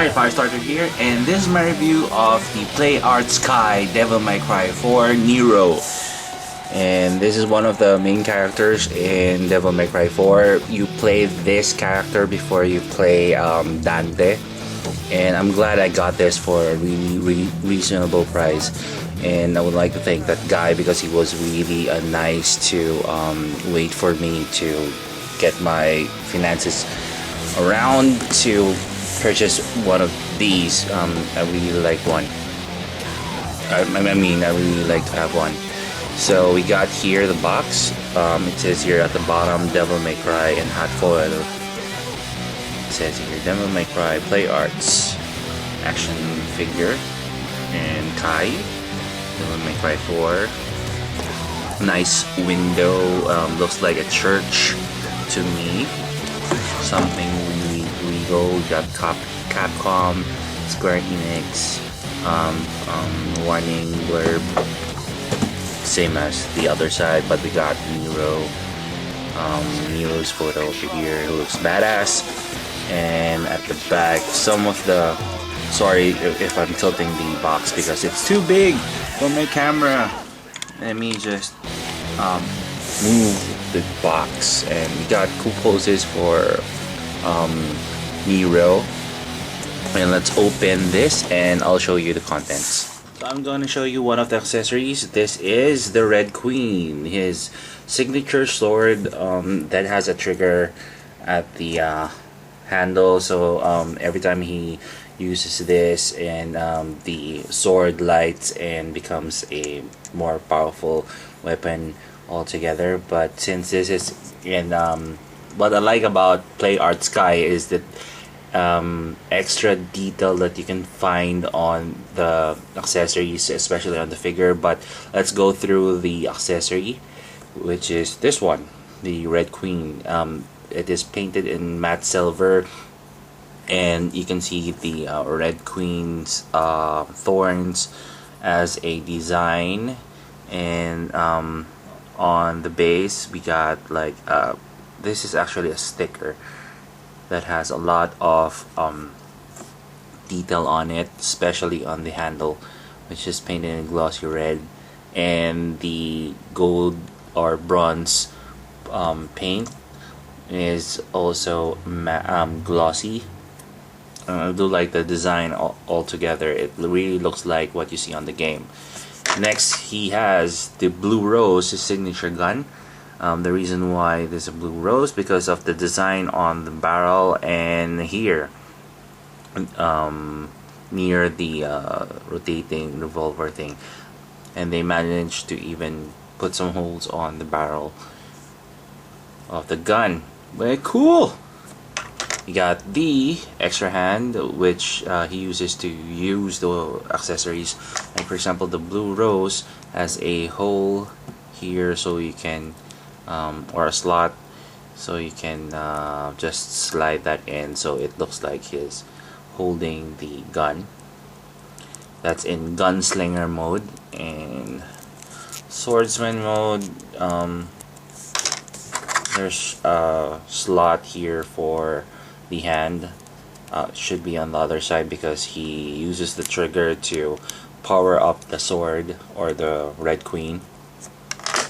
Hi, Firestarter here, and this is my review of the Playarts Kai Devil May Cry 4 Nero. And this is one of the main characters in Devil May Cry 4. You play this character before you play Dante. And I'm glad I got this for a really reasonable price. And I would like to thank that guy because he was really nice to wait for me to get my finances around to purchase one of these. I really like one. I really like to have one. So we got here the box. It says here at the bottom, Devil May Cry and hot foil. It says here, Devil May Cry Playarts action figure and Kai. Devil May Cry 4. Nice window. Looks like a church to me. Something really legal. We got Capcom, Square Enix, warning blurb, same as the other side, but we got Nero. Nero's photo over here. It looks badass. And at the back, some of the, sorry if I'm tilting the box because it's too big for my camera. Let me just move the box. And we got cool poses for Nero. And let's open this and I'll show you the contents. So I'm going to show you one of the accessories. This is the Red Queen, his signature sword that has a trigger at the handle. So every time he uses this, and the sword lights and becomes a more powerful weapon altogether. But since this is in what I like about Playarts Kai is that extra detail that you can find on the accessories, especially on the figure. But let's go through the accessory, which is this one, the Red Queen. It is painted in matte silver, and you can see the Red Queen's thorns as a design. And on the base we got like this is actually a sticker that has a lot of detail on it, especially on the handle, which is painted in glossy red, and the gold or bronze paint is also glossy. I do like the design altogether. It really looks like what you see on the game. Next, he has the Blue Rose, his signature gun. The reason why there's a blue rose because of the design on the barrel and here near the rotating revolver thing, and they managed to even put some holes on the barrel of the gun. Very cool. You got the extra hand, which he uses to use the accessories. Like for example, the Blue Rose has a hole here, so you can or a slot, so you can just slide that in, so it looks like he's holding the gun. That's in gunslinger mode. And swordsman mode, there's a slot here for the hand. Should be on the other side because he uses the trigger to power up the sword or the Red Queen.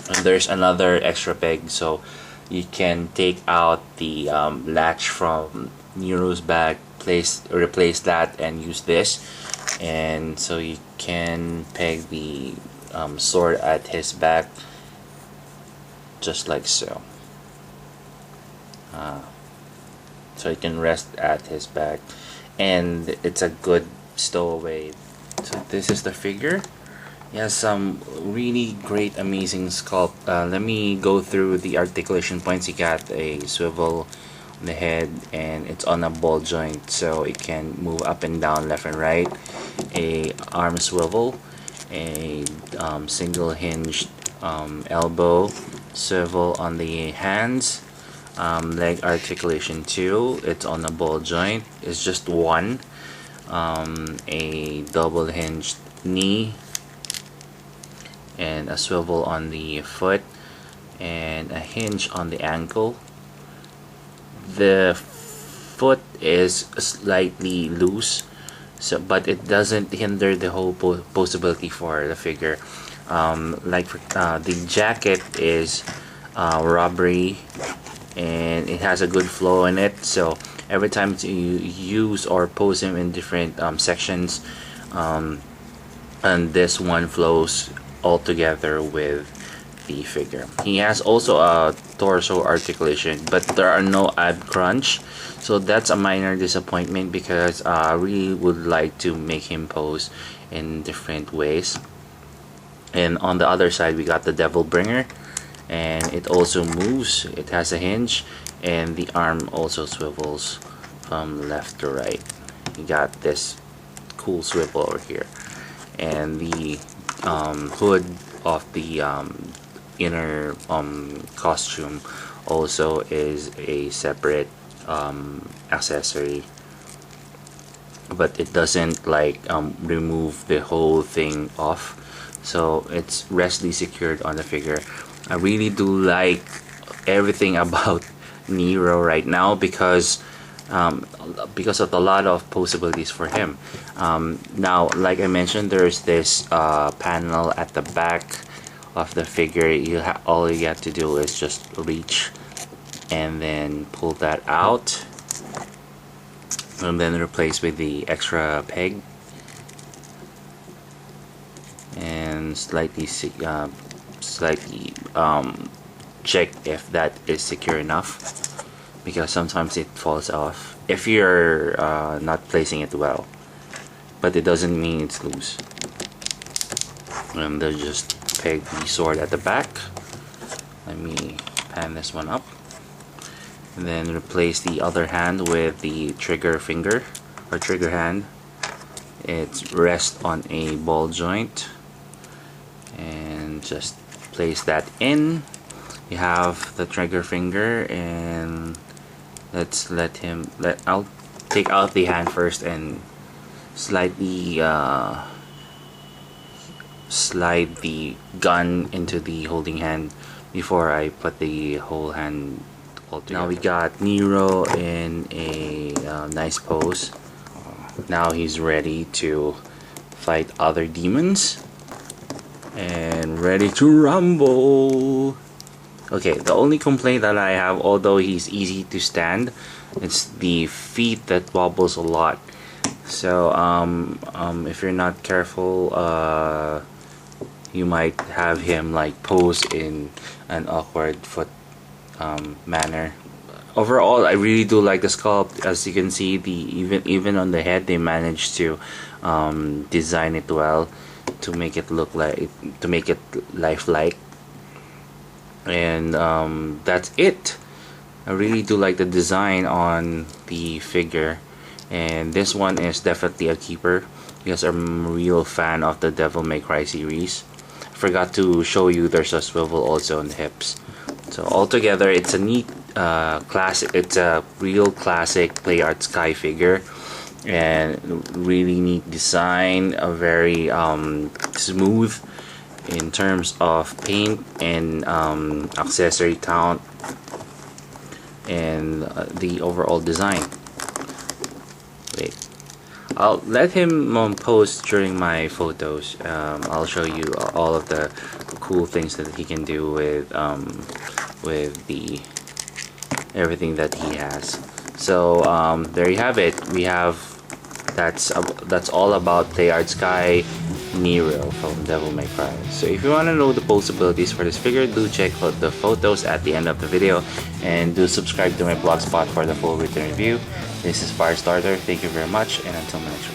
And there's another extra peg, so you can take out the latch from Nero's bag, replace that and use this, and so you can peg the sword at his back just like so. So you can rest at his back, and it's a good stowaway. So this is the figure. He has some really great, amazing sculpt. Let me go through the articulation points. You got a swivel on the head, and it's on a ball joint, so it can move up and down, left and right. A arm swivel, a single hinged elbow swivel on the hands. Leg articulation 2. It's on a ball joint. It's just one. A double hinged knee, and a swivel on the foot, and a hinge on the ankle. The foot is slightly loose, so but it doesn't hinder the whole posability for the figure. The jacket is rubbery and it has a good flow in it, so every time you use or pose him in different sections, and this one flows all together with the figure. He has also a torso articulation, but there are no ab crunch, so that's a minor disappointment because I really would like to make him pose in different ways. And on the other side we got the devil bringer, and it also moves. It has a hinge and the arm also swivels from left to right. You got this cool swivel over here, and the hood of the inner costume also is a separate accessory, but it doesn't like remove the whole thing off, so it's restly secured on the figure. I really do like everything about Nero right now because of a lot of possibilities for him. Now, like I mentioned, there's this panel at the back of the figure. All you have to do is just reach and then pull that out, and then replace with the extra peg, and slightly check if that is secure enough, because sometimes it falls off if you're not placing it well, but it doesn't mean it's loose. And they'll just peg the sword at the back. Let me pan this one up, and then replace the other hand with the trigger finger or trigger hand. It rests on a ball joint, and just place that in. You have the trigger finger, and I'll take out the hand first and slightly slide the gun into the holding hand before I put the whole hand all together. Now we got Nero in a nice pose. Now he's ready to fight other demons and ready to rumble. Okay, the only complaint that I have, although he's easy to stand, it's the feet that wobbles a lot. So if you're not careful, you might have him like pose in an awkward foot manner. Overall, I really do like the sculpt. As you can see, even on the head, they managed to design it well to make it look like, to make it lifelike. And that's it. I really do like the design on the figure, and this one is definitely a keeper because I'm a real fan of the Devil May Cry series. I forgot to show you there's a swivel also on the hips. So altogether, it's a neat classic. It's a real classic Playarts Kai figure, and really neat design. A very smooth in terms of paint and accessory count, and the overall design. Wait, I'll let him pose during my photos. I'll show you all of the cool things that he can do with the everything that he has. So there you have it. We have that's all about Arts Kai Nero from Devil May Cry. So if you want to know the possibilities for this figure, do check out the photos at the end of the video, and do subscribe to my blogspot for the full written review. This is Firestarter. Thank you very much, and until next time.